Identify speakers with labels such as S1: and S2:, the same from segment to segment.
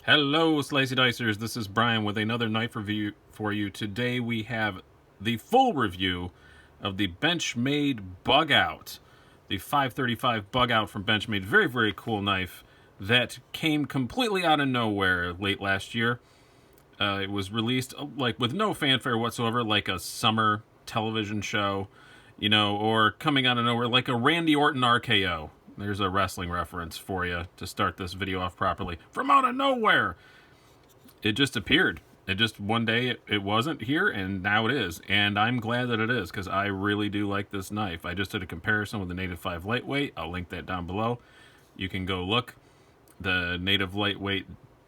S1: Hello, Slicey Dicers. This is Bryan with another knife review for you. Today we have the full review of the Benchmade Bugout, the 535 Bugout from Benchmade. Very, very cool knife that came completely out of nowhere late last year. It was released like with no fanfare whatsoever, like a summer television show, or coming out of nowhere, like a Randy Orton RKO. There's a wrestling reference for you to start this video off properly. From out of nowhere, it just appeared. It just one day it wasn't here, and now it is. And I'm glad that it is because I really do like this knife. I just did a comparison with the Native 5 Lightweight. I'll link that down below. You can go look. The Native Lightweight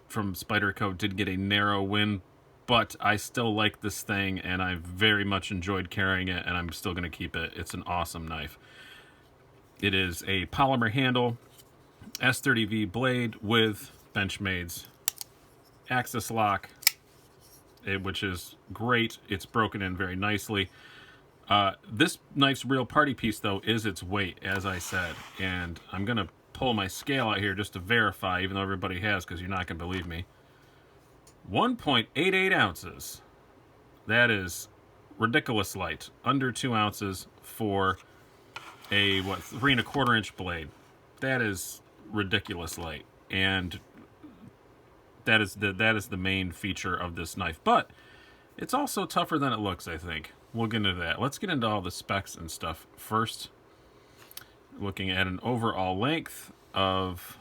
S1: from Spyderco did get a narrow win, but I still like this thing, and I very much enjoyed carrying it, and I'm still going to keep it. It's an awesome knife. It is a polymer handle, S30V blade with Benchmade's axis lock, which is great. It's broken in very nicely. This knife's real party piece, though, is its weight, as I said. And I'm going to pull my scale out here just to verify, even though everybody has, because you're not going to believe me. 1.88 ounces. That is ridiculous light. Under 2 ounces for a 3¼ inch blade. That is ridiculous light, and that is the main feature of this knife. But it's also tougher than it looks, I think. We'll get into that. Let's get into all the specs and stuff first. Looking at an overall length of,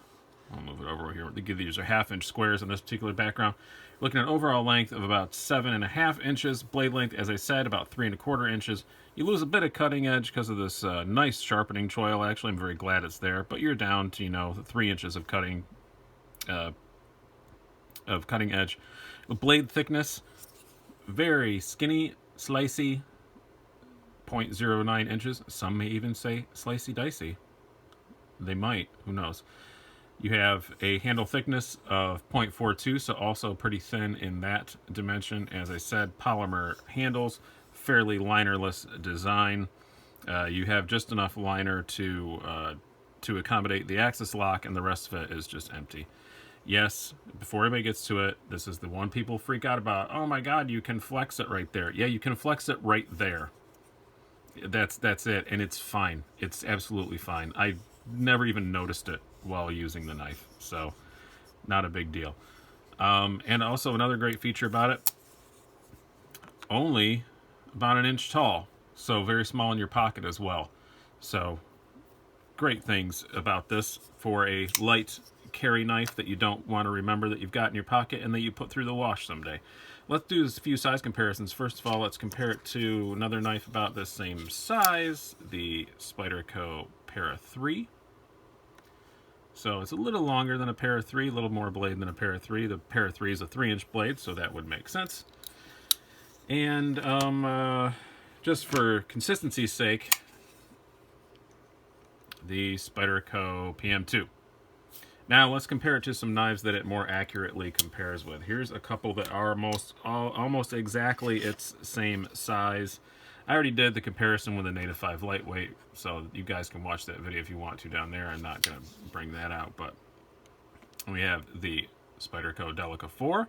S1: I'll move it over here. These are 1/2 inch squares in this particular background. Looking at an overall length of about 7.5 inches. Blade length, as I said, about 3¼ inches. You lose a bit of cutting edge because of this nice sharpening choil. Actually, I'm very glad it's there. But you're down to 3 inches of cutting edge. The blade thickness, very skinny, slicey, 0.09 inches. Some may even say slicey dicey. They might. Who knows? You have a handle thickness of 0.42, so also pretty thin in that dimension. As I said, polymer handles, fairly linerless design. You have just enough liner to accommodate the axis lock, and the rest of it is just empty. Yes, before anybody gets to it, this is the one people freak out about. Oh my God, you can flex it right there. Yeah, you can flex it right there. That's it, and it's fine. It's absolutely fine. I never even noticed it while using the knife, so not a big deal. And also another great feature about it, only about 1 inch tall, so very small in your pocket as well. So great things about this for a light carry knife that you don't want to remember that you've got in your pocket and that you put through the wash someday. Let's do a few size comparisons. First of all, let's compare it to another knife about the same size, the Spyderco Para 3. So it's a little longer than a Para 3, a little more blade than a Para 3. The Para 3 is a 3-inch blade, so that would make sense. And just for consistency's sake, the Spyderco PM2. Now let's compare it to some knives that it more accurately compares with. Here's a couple that are almost exactly its same size. I already did the comparison with the Native 5 Lightweight, so you guys can watch that video if you want to down there. I'm not going to bring that out, but we have the Spyderco Delica 4.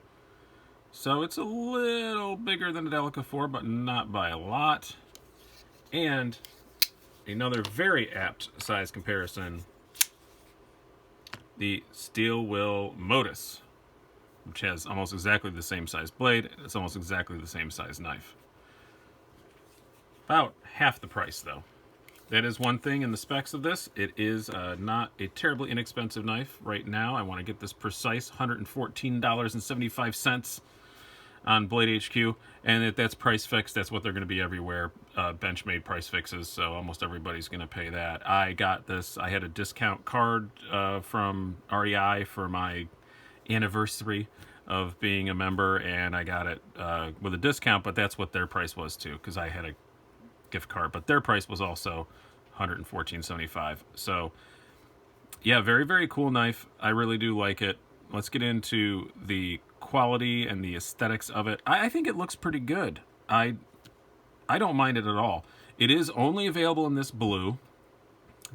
S1: So it's a little bigger than the Delica 4, but not by a lot. And another very apt size comparison, the Steel Will Modus, which has almost exactly the same size blade. It's almost exactly the same size knife. About half the price, though. That is one thing in the specs of this. It is not a terribly inexpensive knife right now. I want to get this precise, $114.75 on Blade HQ, and if that's price fixed, that's what they're going to be everywhere. Benchmade price fixes, so almost everybody's going to pay that. I got this. I had a discount card from REI for my anniversary of being a member, and I got it with a discount, but that's what their price was too, because I had a gift card, but their price was also $114.75. So yeah, very, very cool knife. I really do like it. Let's get into the quality and the aesthetics of it. I think it looks pretty good. I don't mind it at all. It is only available in this blue.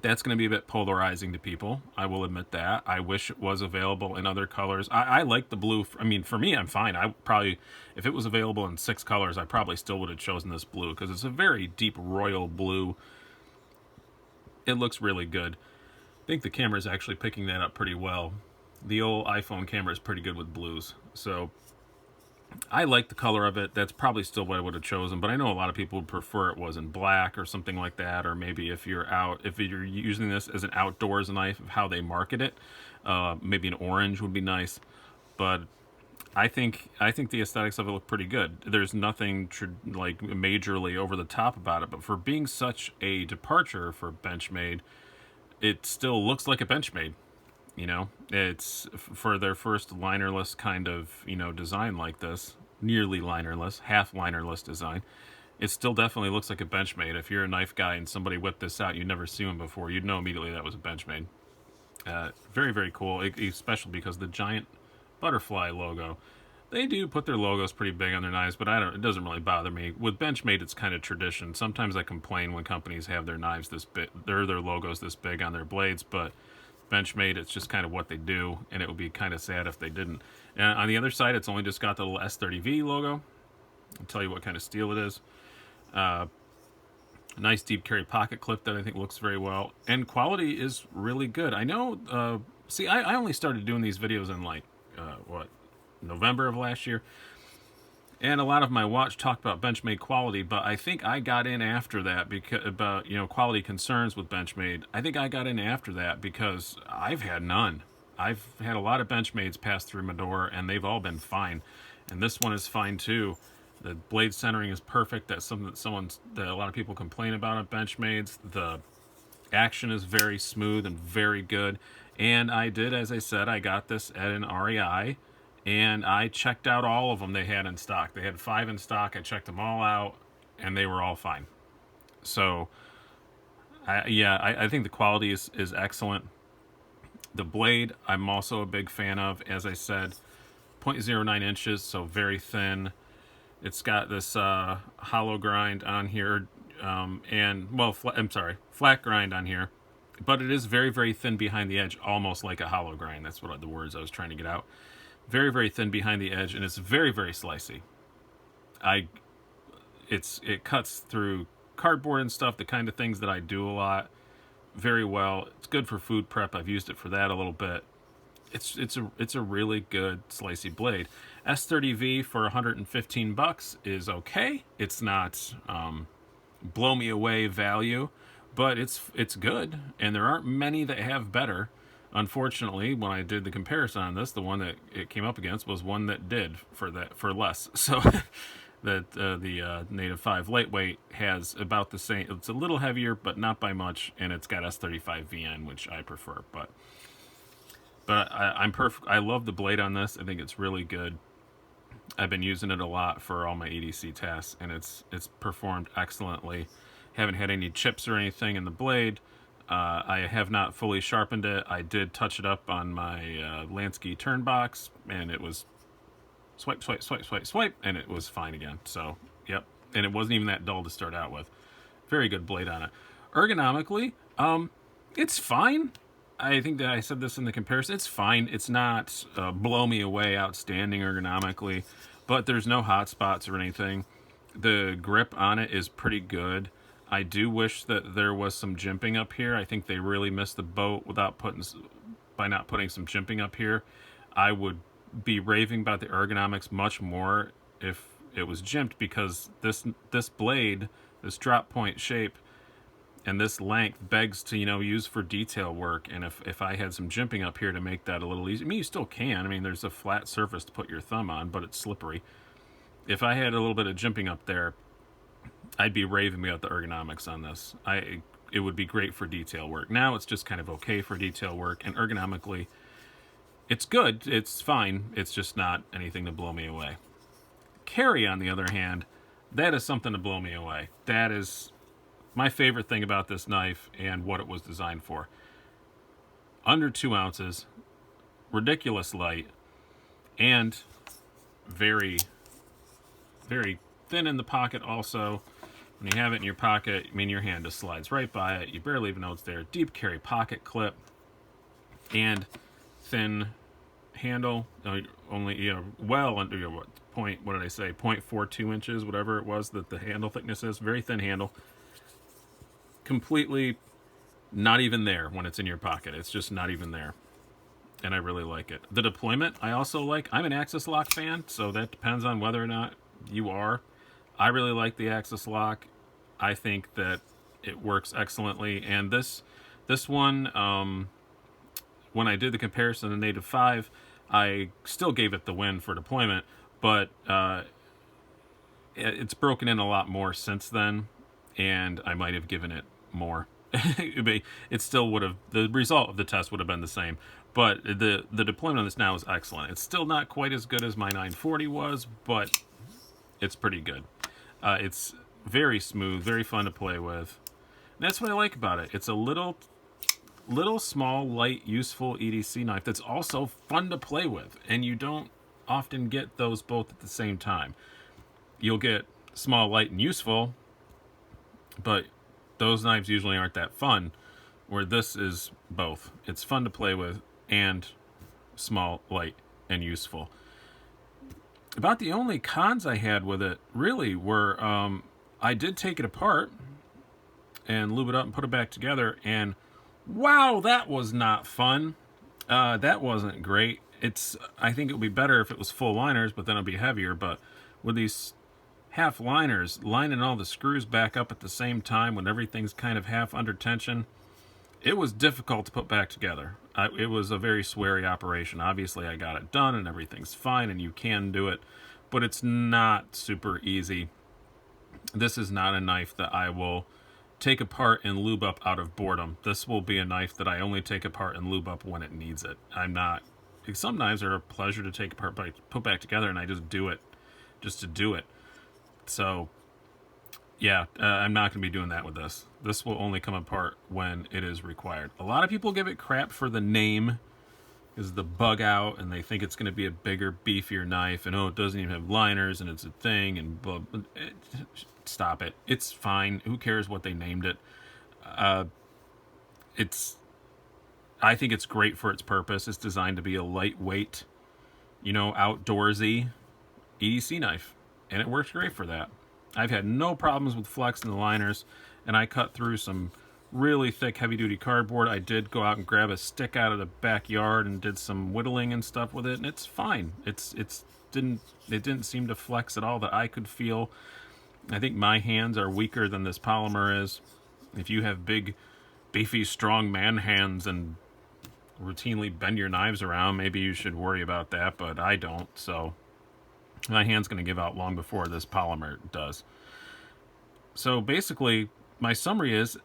S1: That's going to be a bit polarizing to people. I will admit that. I wish it was available in other colors. I like the blue. I mean, for me, I'm fine. I probably, if it was available in 6 colors, I probably still would have chosen this blue because it's a very deep royal blue. It looks really good. I think the camera is actually picking that up pretty well. The old iPhone camera is pretty good with blues. So I like the color of it. That's probably still what I would have chosen, but I know a lot of people would prefer it was in black or something like that, or maybe if you're using this as an outdoors knife, of how they market it, maybe an orange would be nice. But I think the aesthetics of it look pretty good. There's nothing like majorly over the top about it, but for being such a departure for Benchmade, it still looks like a Benchmade. You know, it's for their first linerless kind of, design like this, nearly linerless, half linerless design. It still definitely looks like a Benchmade. If you're a knife guy and somebody whipped this out, you'd never seen one before, you'd know immediately that was a Benchmade. Very, very cool, especially because the giant butterfly logo. They do put their logos pretty big on their knives, but it doesn't really bother me. With Benchmade, it's kind of tradition. Sometimes I complain when companies have their knives this big, their logos this big on their blades, but Benchmade, it's just kind of what they do, and it would be kind of sad if they didn't. And on the other side, it's only just got the little S30V logo. I'll tell you what kind of steel it is. A nice deep carry pocket clip that I think looks very well, and quality is really good. I know. See, I only started doing these videos in November of last year. And a lot of my watch talked about Benchmade quality, but I think I got in after that because about quality concerns with Benchmade. I think I got in after that because I've had none. I've had a lot of Benchmades pass through my door, and they've all been fine. And this one is fine too. The blade centering is perfect. That's something that a lot of people complain about at Benchmades. The action is very smooth and very good. And I did, as I said, I got this at an REI. And I checked out all of them they had in stock. They had 5 in stock. I checked them all out, and they were all fine. So, I think the quality is excellent. The blade, I'm also a big fan of. As I said, 0.09 inches, so very thin. It's got this hollow grind on here, flat grind on here. But it is very, very thin behind the edge, almost like a hollow grind. That's what the words I was trying to get out. Very, very thin behind the edge, and it's very, very slicey. It cuts through cardboard and stuff, the kind of things that I do a lot, very well. It's good for food prep. I've used it for that a little bit. It's a really good slicey blade. S30V for $115 is okay. It's not blow me away value, but it's good, and there aren't many that have better. Unfortunately, when I did the comparison on this, the one that it came up against was one that did for less. So that the Native 5 lightweight has about the same. It's a little heavier, but not by much, and it's got S35 VN, which I prefer. But I'm perfect. I love the blade on this. I think it's really good. I've been using it a lot for all my EDC tests, and it's performed excellently. Haven't had any chips or anything in the blade. I have not fully sharpened it. I did touch it up on my Lansky turn box, and it was swipe, swipe, swipe, swipe, swipe, and it was fine again. So, yep. And it wasn't even that dull to start out with. Very good blade on it. Ergonomically, it's fine. I think that I said this in the comparison. It's fine. It's not blow me away outstanding ergonomically, but there's no hot spots or anything. The grip on it is pretty good. I do wish that there was some jimping up here. I think they really missed the boat by not putting some jimping up here. I would be raving about the ergonomics much more if it was jimped, because this blade, this drop point shape, and this length begs to use for detail work. And if I had some jimping up here to make that a little easier, I mean, you still can. I mean, there's a flat surface to put your thumb on, but it's slippery. If I had a little bit of jimping up there, I'd be raving about the ergonomics on this. It would be great for detail work. Now it's just kind of okay for detail work, and ergonomically, it's good. It's fine. It's just not anything to blow me away. Carry, on the other hand, that is something to blow me away. That is my favorite thing about this knife and what it was designed for. Under 2 ounces, ridiculous light, and very, very thin in the pocket also. When you have it in your pocket, I mean, your hand just slides right by it. You barely even know it's there. Deep carry pocket clip and thin handle. Only, you know, well under your what did I say? 0.42 inches, whatever it was that the handle thickness is. Very thin handle. Completely not even there when it's in your pocket. It's just not even there. And I really like it. The deployment, I also like. I'm an Axis Lock fan, so that depends on whether or not you are. I really like the Axis Lock. I think that it works excellently. And this one, when I did the comparison to Native 5, I still gave it the win for deployment, but it's broken in a lot more since then, and I might have given it more. It still would have, the result of the test would have been the same, but the deployment on this now is excellent. It's still not quite as good as my 940 was, but it's pretty good. It's very smooth, very fun to play with. And that's what I like about it. It's a little small, light, useful EDC knife that's also fun to play with, and you don't often get those both at the same time. You'll get small, light, and useful, but those knives usually aren't that fun, where this is both. It's fun to play with and small, light, and useful. About the only cons I had with it really were I did take it apart and lube it up and put it back together, and wow, that was not fun. That wasn't great. I think it would be better if it was full liners, but then it'd be heavier. But with these half liners, lining all the screws back up at the same time when everything's kind of half under tension, it was difficult to put back together. It was a very sweary operation. Obviously, I got it done and everything's fine and you can do it, but it's not super easy. This is not a knife that I will take apart and lube up out of boredom. This will be a knife that I only take apart and lube up when it needs it. Some knives are a pleasure to take apart but put back together, and I just do it just to do it. So yeah, I'm not going to be doing that with this. This will only come apart when it is required. A lot of people give it crap for the name, is the Bugout, and they think it's going to be a bigger, beefier knife, and it doesn't even have liners, and it's a thing, and blah, blah. Stop it. It's fine. Who cares what they named it? I think it's great for its purpose. It's designed to be a lightweight, outdoorsy EDC knife, and it works great for that. I've had no problems with flexing the liners, and I cut through some really thick heavy-duty cardboard. I did go out and grab a stick out of the backyard and did some whittling and stuff with it, and it's fine. It didn't seem to flex at all that I could feel. I think my hands are weaker than this polymer is. If you have big, beefy, strong man hands and routinely bend your knives around, maybe you should worry about that, but I don't, so my hand's going to give out long before this polymer does. So basically, my summary is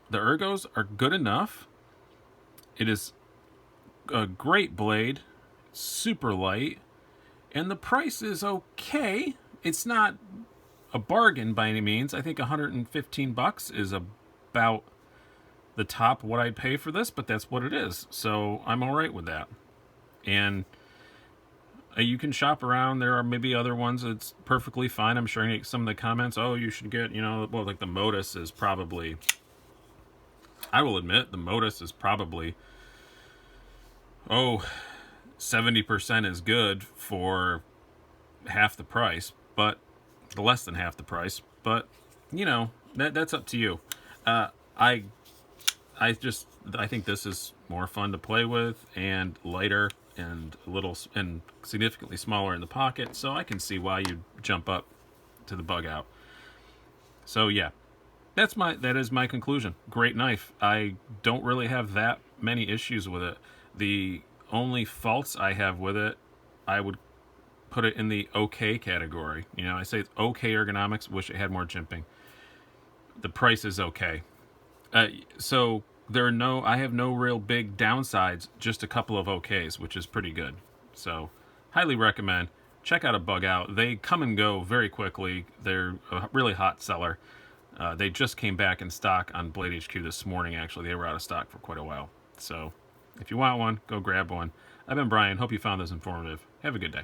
S1: the ergos are good enough. It is a great blade, super light, and the price is okay. It's not a bargain by any means. I think $115 is about the top what I'd pay for this, but that's what it is. So I'm all right with that. And you can shop around. There are maybe other ones that's perfectly fine. I'm sure I get some of the comments, oh, you should get, like the Modus is probably, I will admit, the Modus is probably, 70% is good for half the price, but less than half the price, but that's up to you. I think this is more fun to play with and lighter and and significantly smaller in the pocket, so I can see why you'd jump up to the Bugout. So yeah, that is my conclusion. Great knife. I don't really have that many issues with it. The only faults I have with it, I would put it in the okay category. I say it's okay ergonomics, wish it had more jimping. The price is okay. So I have no real big downsides, just a couple of okays, which is pretty good. So highly recommend. Check out a Bugout. They come and go very quickly. They're a really hot seller. They just came back in stock on Blade HQ this morning, actually. They were out of stock for quite a while. So if you want one, go grab one. I've been Brian. Hope you found this informative. Have a good day.